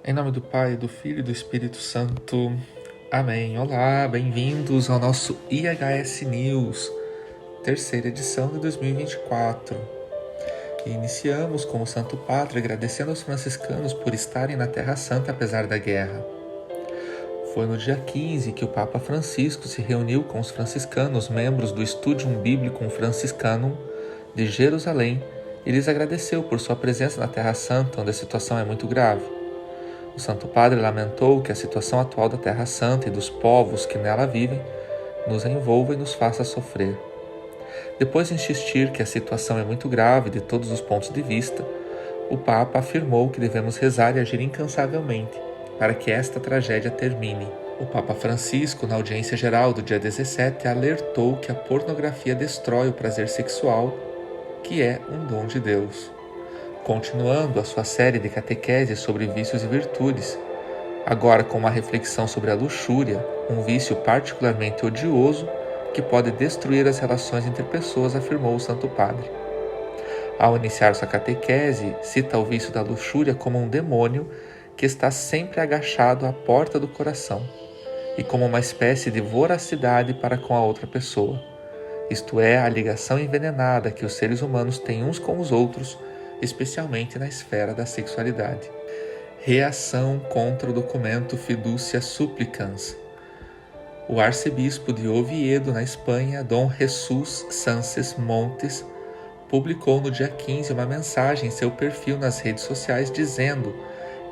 Em nome do Pai, do Filho e do Espírito Santo. Amém. Olá, bem-vindos ao nosso IHS News, terceira edição de 2024. E iniciamos com o Santo Padre agradecendo aos franciscanos por estarem na Terra Santa apesar da guerra. Foi no dia 15 que o Papa Francisco se reuniu com os franciscanos, membros do Studium Biblicum Franciscanum de Jerusalém, e lhes agradeceu por sua presença na Terra Santa, onde a situação é muito grave. O Santo Padre lamentou que a situação atual da Terra Santa e dos povos que nela vivem nos envolva e nos faça sofrer. Depois de insistir que a situação é muito grave de todos os pontos de vista, o Papa afirmou que devemos rezar e agir incansavelmente para que esta tragédia termine. O Papa Francisco, na audiência geral do dia 17, alertou que a pornografia destrói o prazer sexual, que é um dom de Deus. Continuando a sua série de catequeses sobre vícios e virtudes, agora com uma reflexão sobre a luxúria, um vício particularmente odioso que pode destruir as relações entre pessoas, afirmou o Santo Padre. Ao iniciar sua catequese, cita o vício da luxúria como um demônio que está sempre agachado à porta do coração e como uma espécie de voracidade para com a outra pessoa, isto é, a ligação envenenada que os seres humanos têm uns com os outros, especialmente na esfera da sexualidade. Reação contra o documento Fiducia Supplicans. O arcebispo de Oviedo, na Espanha, Dom Jesus Sánchez Montes, publicou no dia 15 uma mensagem em seu perfil nas redes sociais dizendo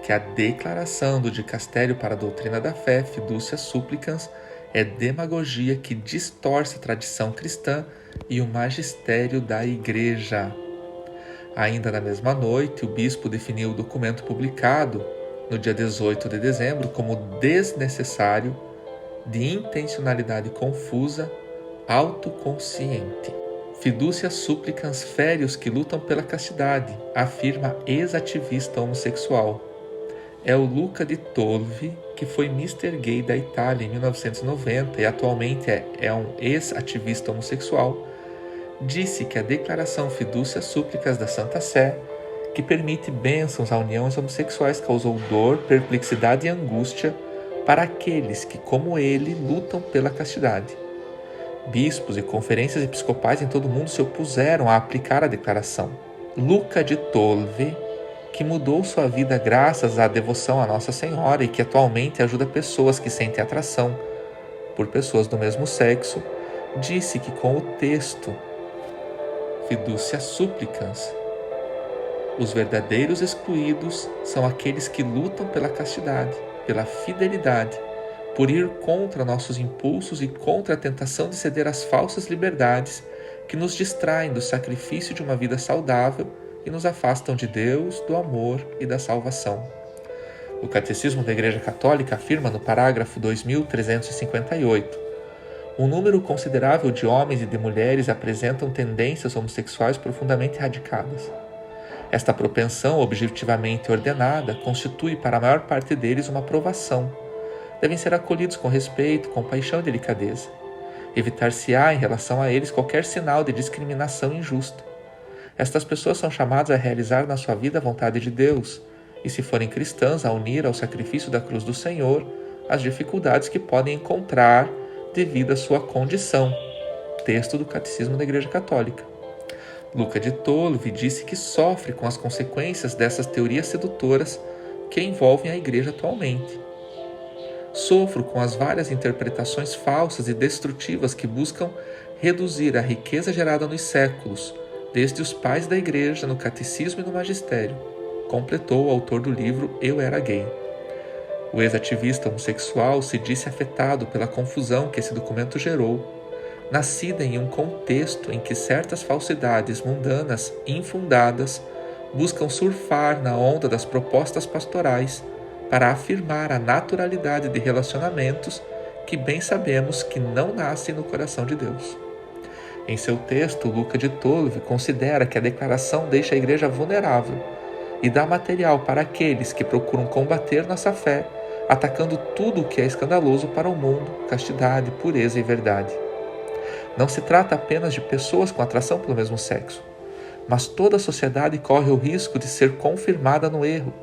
que a declaração do Dicastério para a Doutrina da Fé, Fiducia Supplicans, é demagogia que distorce a tradição cristã e o magistério da Igreja. Ainda na mesma noite, o bispo definiu o documento publicado no dia 18 de dezembro como desnecessário, de intencionalidade confusa, autoconsciente. Fiducia Supplicans fere os que lutam pela castidade, afirma ex-ativista homossexual. É o Luca di Tolvi, que foi Mr. Gay da Itália em 1990 e atualmente é um ex-ativista homossexual, disse que a declaração Fiducia Supplicans da Santa Sé, que permite bênçãos a uniões homossexuais, causou dor, perplexidade e angústia para aqueles que, como ele, lutam pela castidade. Bispos e conferências episcopais em todo o mundo se opuseram a aplicar a declaração. Luca di Tolvi, que mudou sua vida graças à devoção a Nossa Senhora e que atualmente ajuda pessoas que sentem atração por pessoas do mesmo sexo, disse que com o texto Fiducia Supplicans, os verdadeiros excluídos são aqueles que lutam pela castidade, pela fidelidade, por ir contra nossos impulsos e contra a tentação de ceder às falsas liberdades que nos distraem do sacrifício de uma vida saudável e nos afastam de Deus, do amor e da salvação. O Catecismo da Igreja Católica afirma no parágrafo 2358: um número considerável de homens e de mulheres apresentam tendências homossexuais profundamente radicadas. Esta propensão objetivamente ordenada constitui para a maior parte deles uma provação. Devem ser acolhidos com respeito, compaixão e delicadeza. Evitar-se-á em relação a eles qualquer sinal de discriminação injusta. Estas pessoas são chamadas a realizar na sua vida a vontade de Deus, e se forem cristãs, a unir ao sacrifício da cruz do Senhor as dificuldades que podem encontrar devido à sua condição. Texto do Catecismo da Igreja Católica. Luca di Tolvi disse que sofre com as consequências dessas teorias sedutoras que envolvem a Igreja atualmente. Sofro com as várias interpretações falsas e destrutivas que buscam reduzir a riqueza gerada nos séculos, desde os pais da Igreja, no Catecismo e no Magistério, completou o autor do livro Eu Era Gay. O ex-ativista homossexual se disse afetado pela confusão que esse documento gerou, nascida em um contexto em que certas falsidades mundanas infundadas buscam surfar na onda das propostas pastorais para afirmar a naturalidade de relacionamentos que bem sabemos que não nascem no coração de Deus. Em seu texto, Luca di Tolvi considera que a declaração deixa a Igreja vulnerável e dá material para aqueles que procuram combater nossa fé, atacando tudo o que é escandaloso para o mundo, castidade, pureza e verdade. Não se trata apenas de pessoas com atração pelo mesmo sexo, mas toda a sociedade corre o risco de ser confirmada no erro,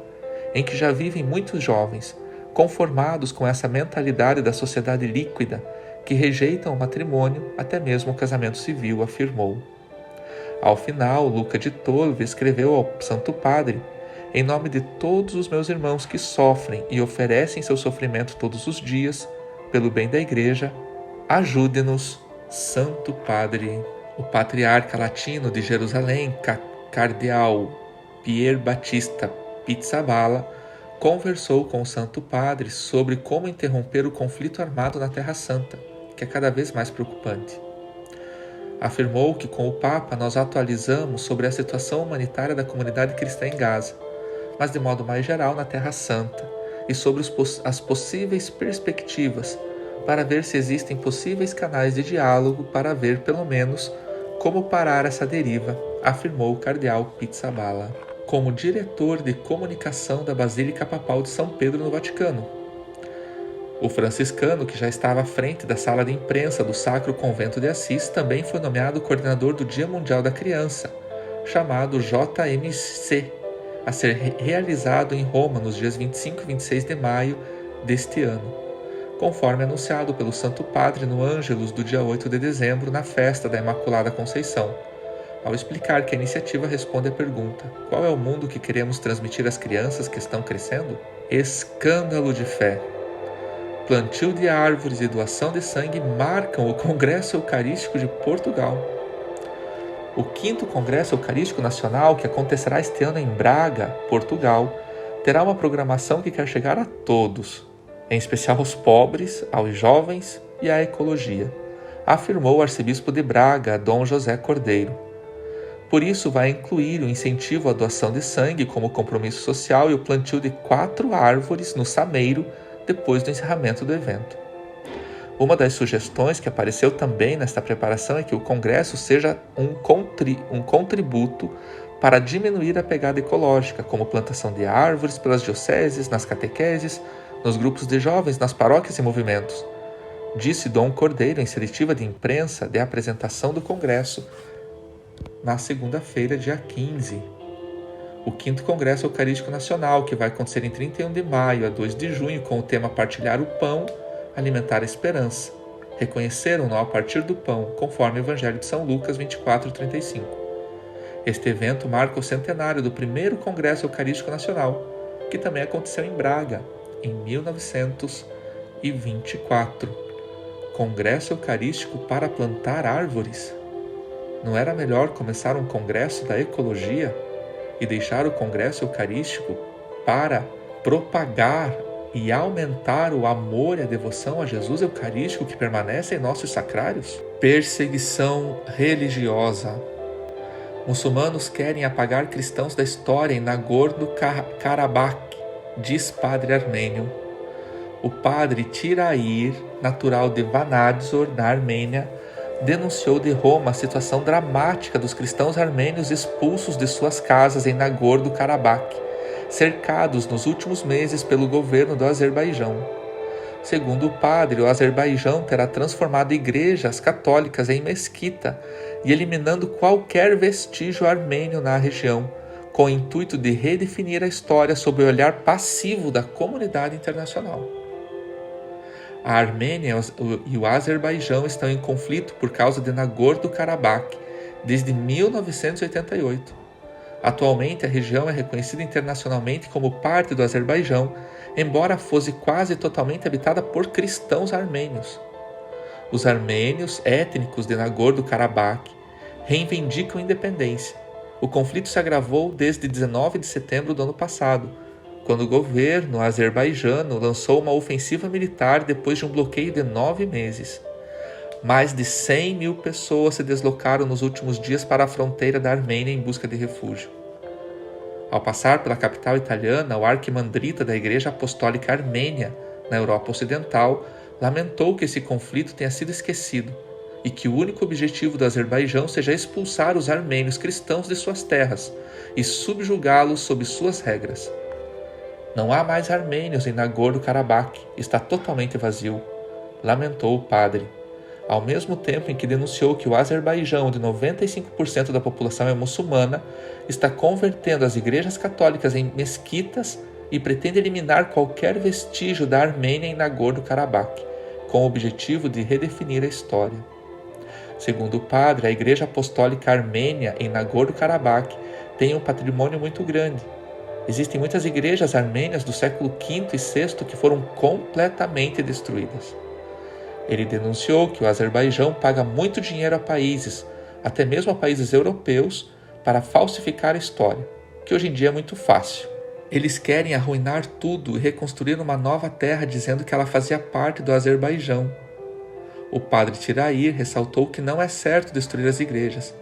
em que já vivem muitos jovens, conformados com essa mentalidade da sociedade líquida, que rejeitam o matrimônio, até mesmo o casamento civil, afirmou. Ao final, Luca de Tolvi escreveu ao Santo Padre: em nome de todos os meus irmãos que sofrem e oferecem seu sofrimento todos os dias, pelo bem da Igreja, ajude-nos, Santo Padre. O patriarca latino de Jerusalém, cardeal Pier Battista Pizzaballa, conversou com o Santo Padre sobre como interromper o conflito armado na Terra Santa, que é cada vez mais preocupante. Afirmou que com o Papa nós atualizamos sobre a situação humanitária da comunidade cristã em Gaza, mas de modo mais geral na Terra Santa, e sobre as possíveis perspectivas para ver se existem possíveis canais de diálogo para ver, pelo menos, como parar essa deriva, afirmou o cardeal Pizzaballa, como diretor de comunicação da Basílica Papal de São Pedro no Vaticano. O franciscano, que já estava à frente da sala de imprensa do Sacro Convento de Assis, também foi nomeado coordenador do Dia Mundial da Criança, chamado JMC, a ser realizado em Roma nos dias 25 e 26 de maio deste ano, conforme anunciado pelo Santo Padre no Ângelus do dia 8 de dezembro, na festa da Imaculada Conceição, ao explicar que a iniciativa responde à pergunta: qual é o mundo que queremos transmitir às crianças que estão crescendo? Escândalo de fé. Plantio de árvores e doação de sangue marcam o Congresso Eucarístico de Portugal. O 5º Congresso Eucarístico Nacional, que acontecerá este ano em Braga, Portugal, terá uma programação que quer chegar a todos, em especial aos pobres, aos jovens e à ecologia, afirmou o arcebispo de Braga, Dom José Cordeiro. Por isso, vai incluir o incentivo à doação de sangue como compromisso social e o plantio de 4 árvores no Sameiro depois do encerramento do evento. Uma das sugestões que apareceu também nesta preparação é que o Congresso seja um contributo para diminuir a pegada ecológica, como plantação de árvores pelas dioceses, nas catequeses, nos grupos de jovens, nas paróquias e movimentos, disse Dom Cordeiro em seletiva de imprensa de apresentação do Congresso na segunda-feira, dia 15. O 5º Congresso Eucarístico Nacional, que vai acontecer em 31 de maio a 2 de junho, com o tema Partilhar o Pão, Alimentar a Esperança. Reconheceram-no a partir do pão, conforme o Evangelho de São Lucas 24:35. Este evento marca o centenário do 1º Congresso Eucarístico Nacional, que também aconteceu em Braga, em 1924. Congresso Eucarístico para plantar árvores? Não era melhor começar um congresso da ecologia e deixar o Congresso Eucarístico para propagar e aumentar o amor e a devoção a Jesus Eucarístico que permanece em nossos sacrários? Perseguição religiosa. Muçulmanos querem apagar cristãos da história em Nagorno-Karabakh, diz padre armênio. O padre Tirair, natural de Vanadzor, na Armênia, denunciou de Roma a situação dramática dos cristãos armênios expulsos de suas casas em Nagorno-Karabakh, cercados nos últimos meses pelo governo do Azerbaijão. Segundo o padre, o Azerbaijão terá transformado igrejas católicas em mesquita e eliminando qualquer vestígio armênio na região, com o intuito de redefinir a história sob o olhar passivo da comunidade internacional. A Armênia e o Azerbaijão estão em conflito por causa de Nagorno-Karabakh desde 1988. Atualmente, a região é reconhecida internacionalmente como parte do Azerbaijão, embora fosse quase totalmente habitada por cristãos armênios. Os armênios étnicos de Nagorno-Karabakh reivindicam independência. O conflito se agravou desde 19 de setembro do ano passado, quando o governo azerbaijano lançou uma ofensiva militar depois de um bloqueio de 9 meses. Mais de 100 mil pessoas se deslocaram nos últimos dias para a fronteira da Armênia em busca de refúgio. Ao passar pela capital italiana, o arquimandrita da Igreja Apostólica Armênia, na Europa Ocidental, lamentou que esse conflito tenha sido esquecido e que o único objetivo do Azerbaijão seja expulsar os armênios cristãos de suas terras e subjugá-los sob suas regras. Não há mais armênios em Nagorno-Karabakh, está totalmente vazio, lamentou o padre, ao mesmo tempo em que denunciou que o Azerbaijão, onde 95% da população é muçulmana, está convertendo as igrejas católicas em mesquitas e pretende eliminar qualquer vestígio da Armênia em Nagorno-Karabakh, com o objetivo de redefinir a história. Segundo o padre, a Igreja Apostólica Armênia em Nagorno-Karabakh tem um patrimônio muito grande. Existem muitas igrejas armênias do século V e VI que foram completamente destruídas. Ele denunciou que o Azerbaijão paga muito dinheiro a países, até mesmo a países europeus, para falsificar a história, que hoje em dia é muito fácil. Eles querem arruinar tudo e reconstruir uma nova terra dizendo que ela fazia parte do Azerbaijão. O padre Tirair ressaltou que não é certo destruir as igrejas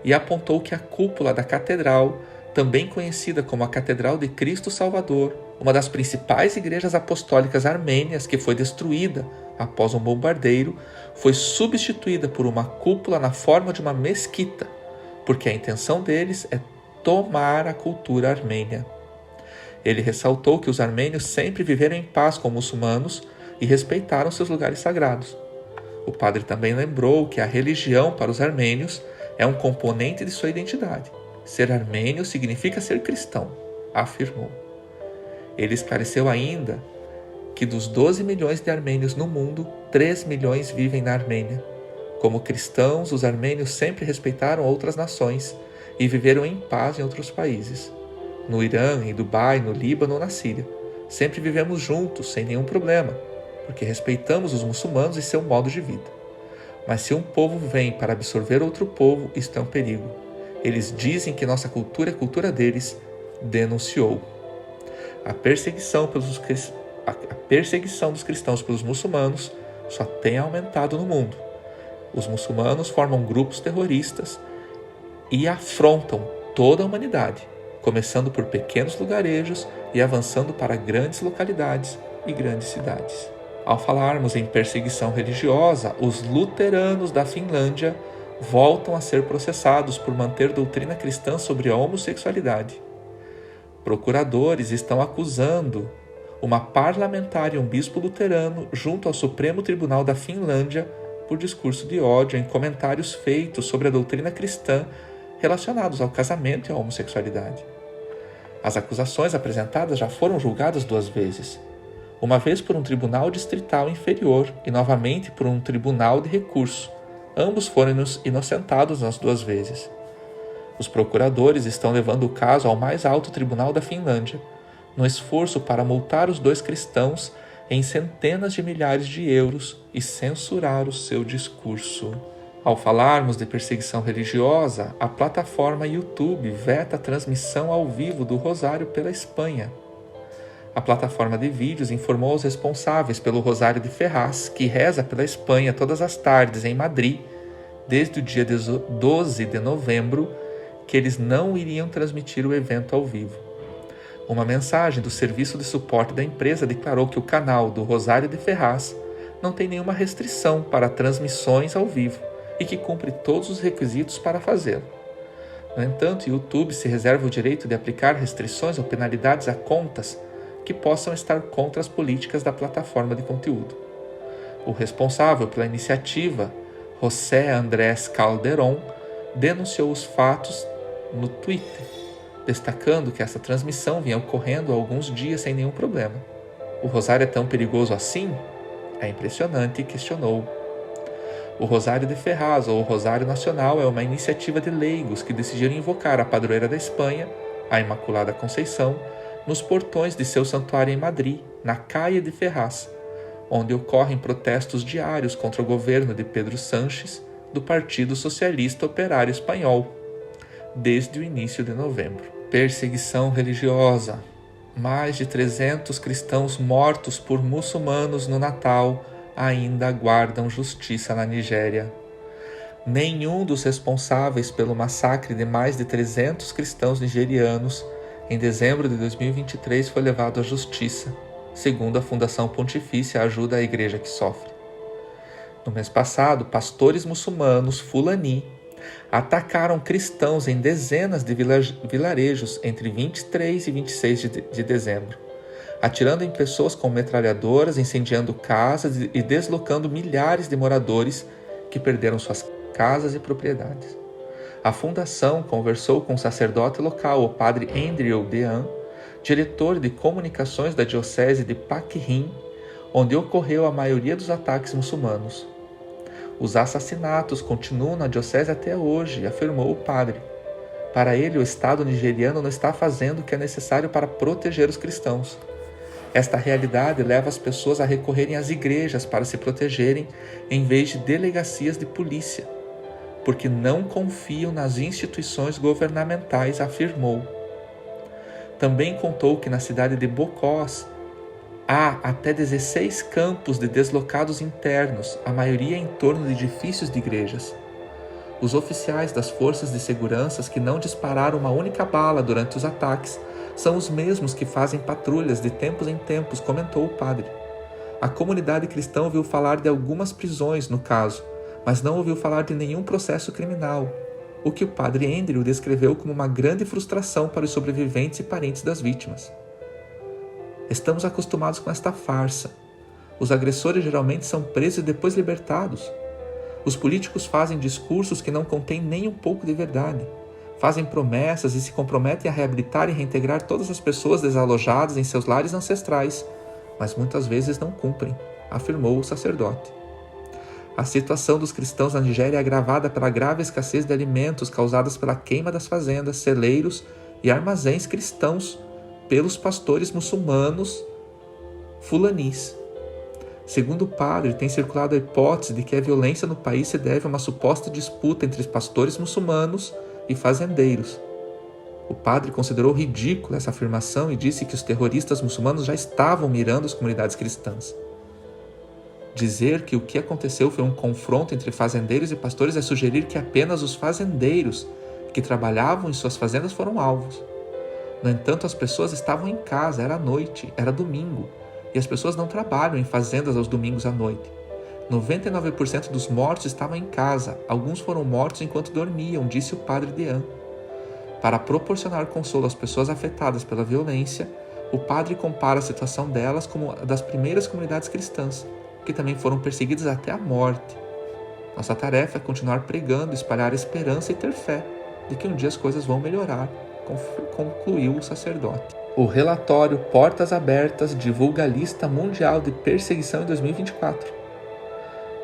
e apontou que a cúpula da catedral, também conhecida como a Catedral de Cristo Salvador, uma das principais igrejas apostólicas armênias que foi destruída após um bombardeio, foi substituída por uma cúpula na forma de uma mesquita, porque a intenção deles é tomar a cultura armênia. Ele ressaltou que os armênios sempre viveram em paz com muçulmanos e respeitaram seus lugares sagrados. O padre também lembrou que a religião para os armênios é um componente de sua identidade. Ser armênio significa ser cristão, afirmou. Ele esclareceu ainda que dos 12 milhões de armênios no mundo, 3 milhões vivem na Armênia. Como cristãos, os armênios sempre respeitaram outras nações e viveram em paz em outros países. No Irã, em Dubai, no Líbano ou na Síria. Sempre vivemos juntos, sem nenhum problema, porque respeitamos os muçulmanos e seu modo de vida. Mas se um povo vem para absorver outro povo, isto é um perigo. Eles dizem que nossa cultura é a cultura deles, denunciou. A perseguição dos cristãos pelos muçulmanos só tem aumentado no mundo. Os muçulmanos formam grupos terroristas e afrontam toda a humanidade, começando por pequenos lugarejos e avançando para grandes localidades e grandes cidades. Ao falarmos em perseguição religiosa, os luteranos da Finlândia voltam a ser processados por manter doutrina cristã sobre a homossexualidade. Procuradores estão acusando uma parlamentar e um bispo luterano junto ao Supremo Tribunal da Finlândia por discurso de ódio em comentários feitos sobre a doutrina cristã relacionados ao casamento e à homossexualidade. As acusações apresentadas já foram julgadas 2 vezes, uma vez por um tribunal distrital inferior e novamente por um tribunal de recurso. Ambos foram inocentados nas 2 vezes. Os procuradores estão levando o caso ao mais alto tribunal da Finlândia, no esforço para multar os 2 cristãos em centenas de milhares de euros e censurar o seu discurso. Ao falarmos de perseguição religiosa, a plataforma YouTube veta a transmissão ao vivo do Rosário pela Espanha. A plataforma de vídeos informou os responsáveis pelo Rosário de Ferraz, que reza pela Espanha todas as tardes em Madrid, desde o dia 12 de novembro, que eles não iriam transmitir o evento ao vivo. Uma mensagem do serviço de suporte da empresa declarou que o canal do Rosário de Ferraz não tem nenhuma restrição para transmissões ao vivo e que cumpre todos os requisitos para fazê-lo. No entanto, o YouTube se reserva o direito de aplicar restrições ou penalidades a contas que possam estar contra as políticas da plataforma de conteúdo. O responsável pela iniciativa, José Andrés Calderón, denunciou os fatos no Twitter, destacando que essa transmissão vinha ocorrendo há alguns dias sem nenhum problema. O Rosário é tão perigoso assim? É impressionante, questionou. O Rosário de Ferraz, ou o Rosário Nacional, é uma iniciativa de leigos que decidiram invocar a padroeira da Espanha, a Imaculada Conceição, nos portões de seu santuário em Madrid, na Calle de Ferraz, onde ocorrem protestos diários contra o governo de Pedro Sánchez, do Partido Socialista Operário Espanhol, desde o início de novembro. Perseguição religiosa. Mais de 300 cristãos mortos por muçulmanos no Natal ainda aguardam justiça na Nigéria. Nenhum dos responsáveis pelo massacre de mais de 300 cristãos nigerianos em dezembro de 2023 foi levado à justiça, segundo a Fundação Pontifícia Ajuda à Igreja que Sofre. No mês passado, pastores muçulmanos Fulani atacaram cristãos em dezenas de vilarejos entre 23 e 26 de dezembro, atirando em pessoas com metralhadoras, incendiando casas e deslocando milhares de moradores que perderam suas casas e propriedades. A fundação conversou com o sacerdote local, o padre Andrew Dean, diretor de comunicações da diocese de Pak Rim, onde ocorreu a maioria dos ataques muçulmanos. Os assassinatos continuam na diocese até hoje, afirmou o padre. Para ele, o Estado nigeriano não está fazendo o que é necessário para proteger os cristãos. Esta realidade leva as pessoas a recorrerem às igrejas para se protegerem em vez de delegacias de polícia, porque não confiam nas instituições governamentais, afirmou. Também contou que na cidade de Bokos há até 16 campos de deslocados internos, a maioria em torno de edifícios de igrejas. Os oficiais das forças de segurança que não dispararam uma única bala durante os ataques são os mesmos que fazem patrulhas de tempos em tempos, comentou o padre. A comunidade cristã ouviu falar de algumas prisões no caso, mas não ouviu falar de nenhum processo criminal, o que o padre Andrew descreveu como uma grande frustração para os sobreviventes e parentes das vítimas. Estamos acostumados com esta farsa. Os agressores geralmente são presos e depois libertados. Os políticos fazem discursos que não contêm nem um pouco de verdade. Fazem promessas e se comprometem a reabilitar e reintegrar todas as pessoas desalojadas em seus lares ancestrais, mas muitas vezes não cumprem, afirmou o sacerdote. A situação dos cristãos na Nigéria é agravada pela grave escassez de alimentos causadas pela queima das fazendas, celeiros e armazéns cristãos pelos pastores muçulmanos fulanis. Segundo o padre, tem circulado a hipótese de que a violência no país se deve a uma suposta disputa entre pastores muçulmanos e fazendeiros. O padre considerou ridícula essa afirmação e disse que os terroristas muçulmanos já estavam mirando as comunidades cristãs. Dizer que o que aconteceu foi um confronto entre fazendeiros e pastores é sugerir que apenas os fazendeiros que trabalhavam em suas fazendas foram alvos. No entanto, as pessoas estavam em casa, era noite, era domingo, e as pessoas não trabalham em fazendas aos domingos à noite. 99% dos mortos estavam em casa, alguns foram mortos enquanto dormiam, disse o padre Dean. Para proporcionar consolo às pessoas afetadas pela violência, o padre compara a situação delas como a das primeiras comunidades cristãs, que também foram perseguidas até a morte. Nossa tarefa é continuar pregando, espalhar esperança e ter fé de que um dia as coisas vão melhorar, concluiu o sacerdote. O relatório Portas Abertas divulga a lista mundial de perseguição em 2024.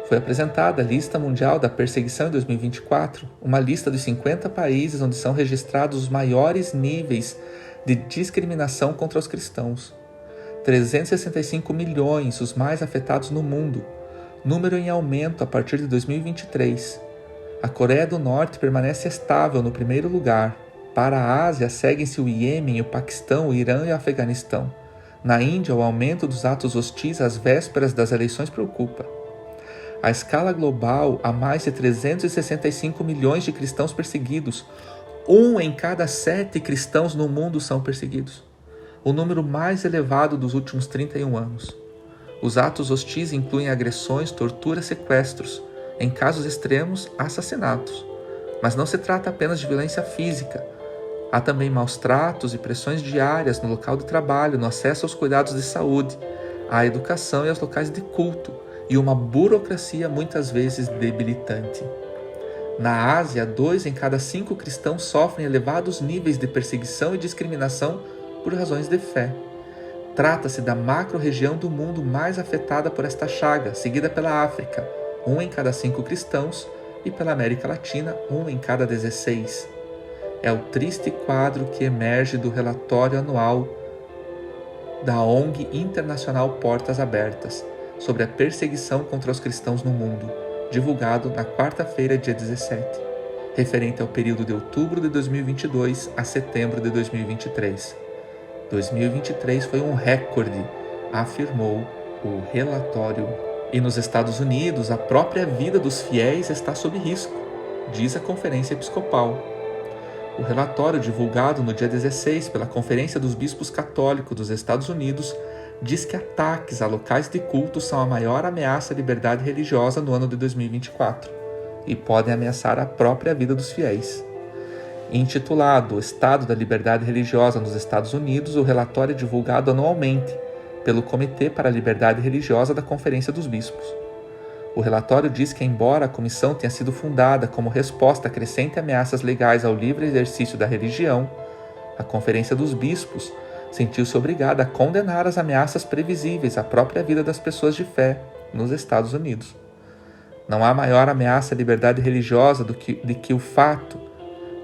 Foi apresentada a Lista Mundial da Perseguição em 2024, uma lista dos 50 países onde são registrados os maiores níveis de discriminação contra os cristãos. 365 milhões, os mais afetados no mundo, número em aumento a partir de 2023. A Coreia do Norte permanece estável no primeiro lugar. Para a Ásia, seguem-se o Iêmen, o Paquistão, o Irã e o Afeganistão. Na Índia, o aumento dos atos hostis às vésperas das eleições preocupa. À escala global, há mais de 365 milhões de cristãos perseguidos. 1 em cada 7 cristãos no mundo são perseguidos. O número mais elevado dos últimos 31 anos. Os atos hostis incluem agressões, torturas, sequestros, em casos extremos, assassinatos. Mas não se trata apenas de violência física. Há também maus tratos e pressões diárias no local de trabalho, no acesso aos cuidados de saúde, à educação e aos locais de culto, e uma burocracia muitas vezes debilitante. Na Ásia, 2 em cada 5 cristãos sofrem elevados níveis de perseguição e discriminação por razões de fé. Trata-se da macro-região do mundo mais afetada por esta chaga, seguida pela África, 1 em cada 5 cristãos, e pela América Latina, 1 em cada 16. É o triste quadro que emerge do relatório anual da ONG Internacional Portas Abertas sobre a perseguição contra os cristãos no mundo, divulgado na quarta-feira, dia 17, referente ao período de outubro de 2022 a setembro de 2023. 2023 foi um recorde, afirmou o relatório. E nos Estados Unidos, a própria vida dos fiéis está sob risco, diz a Conferência Episcopal. O relatório divulgado no dia 16 pela Conferência dos Bispos Católicos dos Estados Unidos diz que ataques a locais de culto são a maior ameaça à liberdade religiosa no ano de 2024 e podem ameaçar a própria vida dos fiéis. Intitulado O Estado da Liberdade Religiosa nos Estados Unidos, o relatório é divulgado anualmente pelo Comitê para a Liberdade Religiosa da Conferência dos Bispos. O relatório diz que, embora a comissão tenha sido fundada como resposta a crescentes ameaças legais ao livre exercício da religião, a Conferência dos Bispos sentiu-se obrigada a condenar as ameaças previsíveis à própria vida das pessoas de fé nos Estados Unidos. Não há maior ameaça à liberdade religiosa do que o fato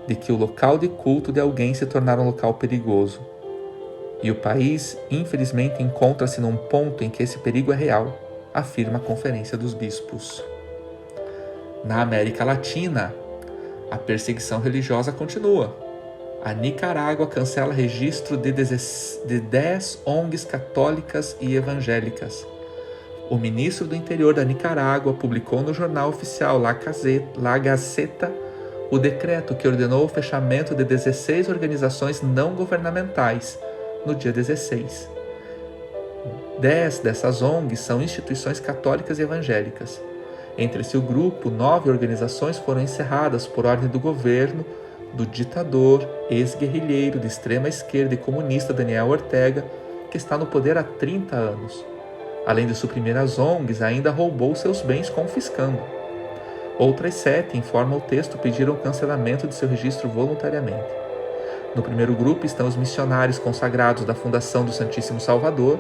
de que o local de culto de alguém se tornar um local perigoso. E o país, infelizmente, encontra-se num ponto em que esse perigo é real, afirma a Conferência dos Bispos. Na América Latina, a perseguição religiosa continua. A Nicarágua cancela registro de 10 ONGs católicas e evangélicas. O ministro do Interior da Nicarágua publicou no jornal oficial La Gaceta o decreto que ordenou o fechamento de 16 organizações não governamentais no dia 16. 10 dessas ONGs são instituições católicas e evangélicas. Entre esse grupo, 9 organizações foram encerradas por ordem do governo do ditador, ex-guerrilheiro de extrema esquerda e comunista Daniel Ortega, que está no poder há 30 anos. Além de suprimir as ONGs, ainda roubou seus bens confiscando. Outras 7, informa o texto, pediram o cancelamento de seu registro voluntariamente. No primeiro grupo estão os missionários consagrados da Fundação do Santíssimo Salvador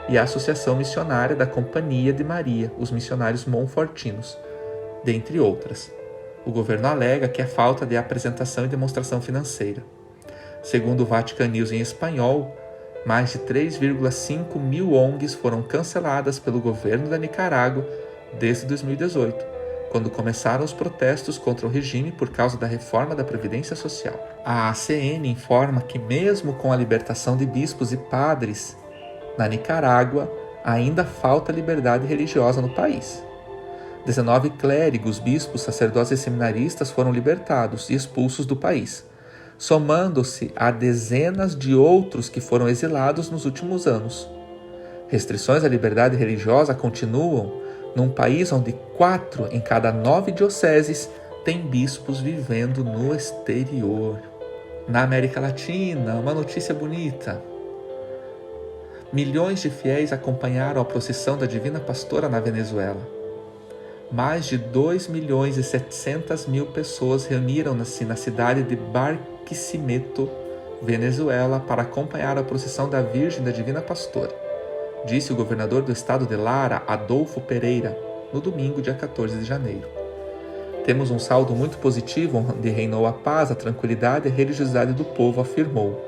e a Associação Missionária da Companhia de Maria, os missionários monfortinos, dentre outras. O governo alega que é falta de apresentação e demonstração financeira. Segundo o Vatican News em espanhol, mais de 3,5 mil ONGs foram canceladas pelo governo da Nicarágua desde 2018, quando começaram os protestos contra o regime por causa da reforma da Previdência Social. A ACN informa que mesmo com a libertação de bispos e padres, na Nicarágua ainda falta liberdade religiosa no país. 19 clérigos, bispos, sacerdotes e seminaristas foram libertados e expulsos do país, somando-se a dezenas de outros que foram exilados nos últimos anos. Restrições à liberdade religiosa continuam num país onde 4 em cada 9 dioceses têm bispos vivendo no exterior. Na América Latina, uma notícia bonita. Milhões de fiéis acompanharam a procissão da Divina Pastora na Venezuela. Mais de 2.700.000 pessoas reuniram-se na cidade de Barquisimeto, Venezuela, para acompanhar a procissão da Virgem da Divina Pastora, disse o governador do estado de Lara, Adolfo Pereira, no domingo, dia 14 de janeiro. Temos um saldo muito positivo, onde reinou a paz, a tranquilidade e a religiosidade do povo, afirmou.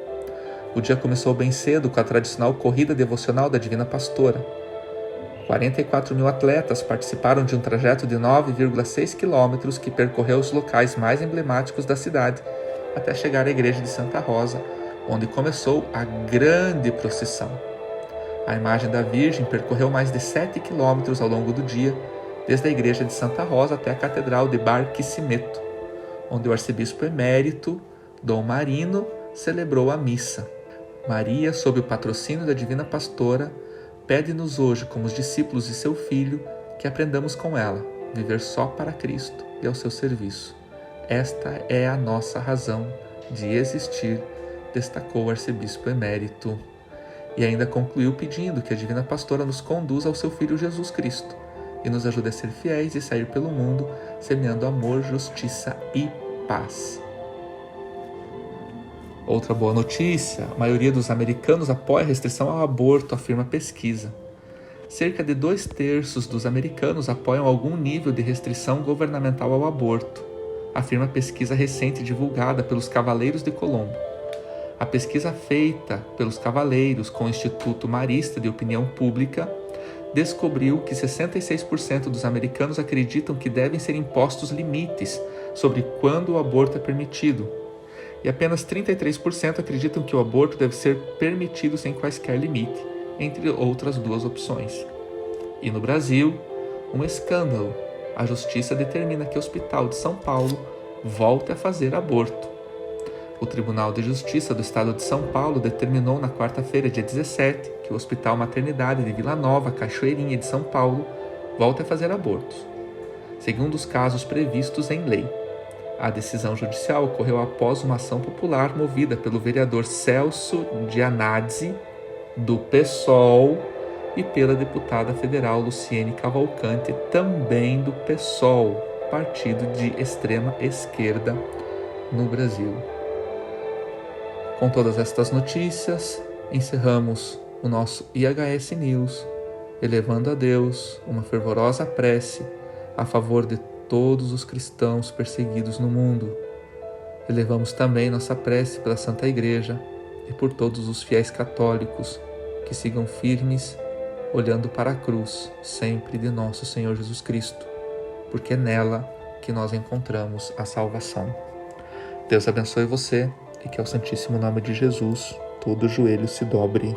O dia começou bem cedo com a tradicional corrida devocional da Divina Pastora. 44 mil atletas participaram de um trajeto de 9,6 quilômetros que percorreu os locais mais emblemáticos da cidade até chegar à igreja de Santa Rosa, onde começou a grande procissão. A imagem da Virgem percorreu mais de 7 quilômetros ao longo do dia, desde a igreja de Santa Rosa até a Catedral de Barquisimeto, onde o arcebispo emérito, Dom Marino, celebrou a missa. Maria, sob o patrocínio da Divina Pastora, pede-nos hoje, como os discípulos de seu Filho, que aprendamos com ela, viver só para Cristo e ao seu serviço. Esta é a nossa razão de existir, destacou o arcebispo emérito. E ainda concluiu pedindo que a Divina Pastora nos conduza ao seu Filho Jesus Cristo e nos ajude a ser fiéis e sair pelo mundo, semeando amor, justiça e paz. Outra boa notícia, a maioria dos americanos apoia a restrição ao aborto, afirma a pesquisa. Cerca de 2/3 dos americanos apoiam algum nível de restrição governamental ao aborto, afirma a pesquisa recente divulgada pelos Cavaleiros de Colombo. A pesquisa feita pelos Cavaleiros com o Instituto Marista de Opinião Pública descobriu que 66% dos americanos acreditam que devem ser impostos limites sobre quando o aborto é permitido, e apenas 33% acreditam que o aborto deve ser permitido sem quaisquer limite, entre outras duas opções. E no Brasil, um escândalo. A Justiça determina que o Hospital de São Paulo volte a fazer aborto. O Tribunal de Justiça do Estado de São Paulo determinou na quarta-feira, dia 17, que o Hospital Maternidade de Vila Nova, Cachoeirinha de São Paulo, volte a fazer abortos, segundo os casos previstos em lei. A decisão judicial ocorreu após uma ação popular movida pelo vereador Celso Gianazzi, do PSOL, e pela deputada federal Luciene Cavalcante, também do PSOL, partido de extrema esquerda no Brasil. Com todas estas notícias, encerramos o nosso IHS News, elevando a Deus uma fervorosa prece a favor de todos os cristãos perseguidos no mundo. Elevamos também nossa prece pela Santa Igreja e por todos os fiéis católicos que sigam firmes, olhando para a cruz, sempre de nosso Senhor Jesus Cristo, porque é nela que nós encontramos a salvação. Deus abençoe você e que ao Santíssimo Nome de Jesus todo joelho se dobre.